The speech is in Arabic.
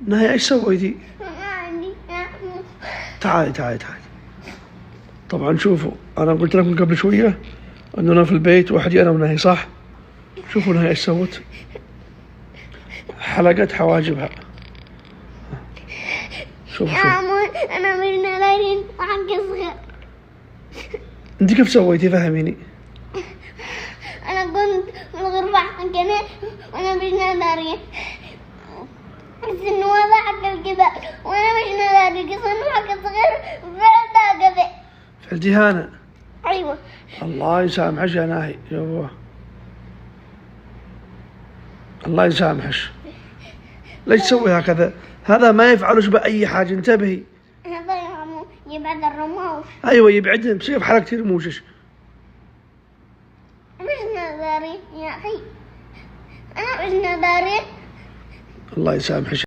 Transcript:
نهاية ايش سويتي؟ تعالي. طبعا شوفوا، انا قلت لكم قبل شوية انه انا في البيت وحدي انا ونهي، صح؟ شوفوا نهاية ايش سوت؟ حلقت حواجبها. شوفوا انا مش نادرين حق صغير. انت كيف سويتي؟ فهميني. انا كنت في الغرفة حقنا وانا مش نادرين، بس انه هذا حق الكبار وانا مش نادرين، قصة حق الصغير فعلتها قبل. فعلتيها انا؟ ايوه. الله يسامحش يا ناهي، يوه الله يسامحش. ليش تسوي هكذا؟ هذا ما يفعلش بأي حاجة، انتبهي. هذا يبعد الرموش. ايوه يبعدهم، تصير بحركتي رموشش. مش نادرين يا اخي، انا مش نادرين. الله يسامحش.